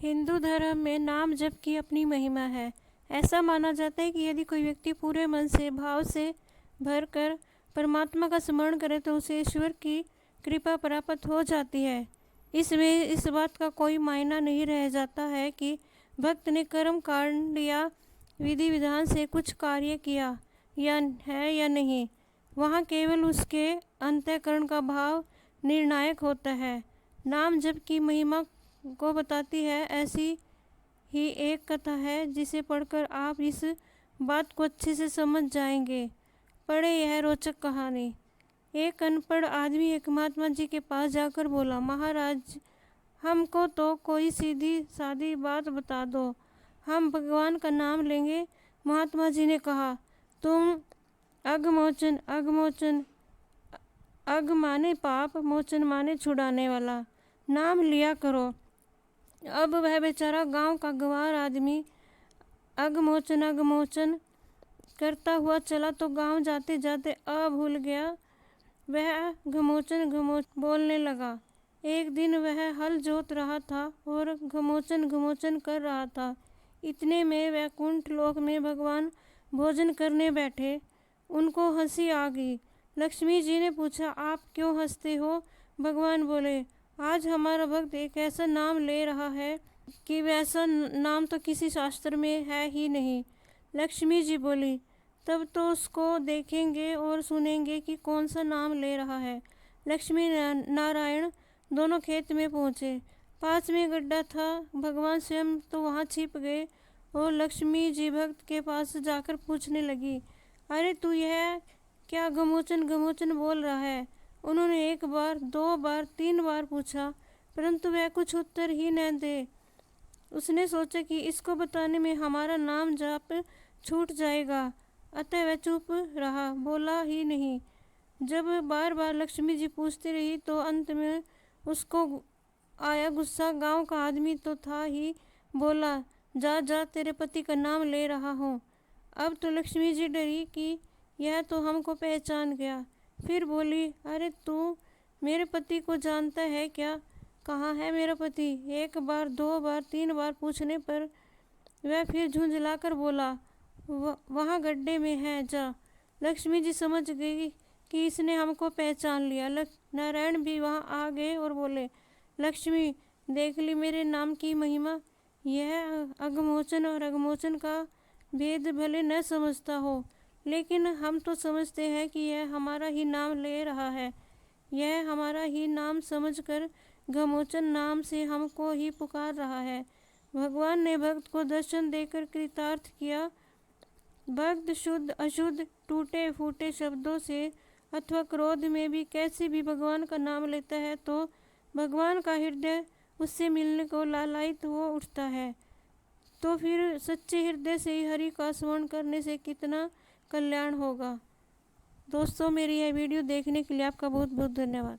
हिंदू धर्म में नाम जप की अपनी महिमा है। ऐसा माना जाता है कि यदि कोई व्यक्ति पूरे मन से भाव से भरकर परमात्मा का स्मरण करे तो उसे ईश्वर की कृपा प्राप्त हो जाती है। इसमें इस बात का कोई मायना नहीं रह जाता है कि भक्त ने कर्म कांड या विधि विधान से कुछ कार्य किया या नहीं। वहाँ केवल उसके अंतःकरण का भाव निर्णायक होता है। नाम जप की महिमा को बताती है ऐसी ही एक कथा है जिसे पढ़कर आप इस बात को अच्छे से समझ जाएंगे। पढ़े यह रोचक कहानी। एक अनपढ़ आदमी एक महात्मा जी के पास जाकर बोला, महाराज, हमको तो कोई सीधी सादी बात बता दो, हम भगवान का नाम लेंगे। महात्मा जी ने कहा, तुम अघमोचन अघमोचन, अघ माने पाप, मोचन माने छुड़ाने वाला, नाम लिया करो। अब वह बेचारा गांव का गंवार आदमी अघमोचन अघमोचन करता हुआ चला तो गांव जाते जाते भूल गया। वह घमोचन घमोचन बोलने लगा। एक दिन वह हल जोत रहा था और घमोचन घमोचन कर रहा था। इतने में वैकुंठ लोक में भगवान भोजन करने बैठे। उनको हंसी आ गई। लक्ष्मी जी ने पूछा, आप क्यों हंसते हो? भगवान बोले, आज हमारा भक्त एक ऐसा नाम ले रहा है कि वैसा नाम तो किसी शास्त्र में है ही नहीं। लक्ष्मी जी बोली, तब तो उसको देखेंगे और सुनेंगे कि कौन सा नाम ले रहा है। लक्ष्मी नारायण दोनों खेत में पहुँचे। पास में गड्ढा था। भगवान स्वयं तो वहाँ छिप गए और लक्ष्मी जी भक्त के पास जाकर पूछने लगी, अरे तू यह क्या घमोचन घमोचन बोल रहा है? उन्होंने एक बार, दो बार, तीन बार पूछा, परंतु वह कुछ उत्तर ही न दे। उसने सोचा कि इसको बताने में हमारा नाम जाप छूट जाएगा, अतः वह चुप रहा, बोला ही नहीं। जब बार बार लक्ष्मी जी पूछती रही तो अंत में उसको आया गुस्सा। गांव का आदमी तो था ही, बोला, जा जा, तेरे पति का नाम ले रहा हूँ। अब तो लक्ष्मी जी डरी कि यह तो हमको पहचान गया। फिर बोली, अरे तू मेरे पति को जानता है क्या? कहाँ है मेरा पति? एक बार, दो बार, तीन बार पूछने पर वह फिर झुंझलाकर बोला, वहाँ गड्ढे में है, जा। लक्ष्मी जी समझ गई कि इसने हमको पहचान लिया। नारायण भी वहाँ आ गए और बोले, लक्ष्मी, देख ली मेरे नाम की महिमा। यह अघमोचन और अघमोचन का भेद भले न समझता हो, लेकिन हम तो समझते हैं कि यह हमारा ही नाम ले रहा है। यह हमारा ही नाम समझकर घमोचन नाम से हमको ही पुकार रहा है। भगवान ने भक्त को दर्शन देकर कृतार्थ किया। भक्त शुद्ध अशुद्ध, टूटे फूटे शब्दों से अथवा क्रोध में भी कैसे भी भगवान का नाम लेता है तो भगवान का हृदय उससे मिलने को लालायित हो उठता है। तो फिर सच्चे हृदय से ही हरि का स्मरण करने से कितना कल्याण होगा। दोस्तों, मेरी यह वीडियो देखने के लिए आपका बहुत बहुत धन्यवाद।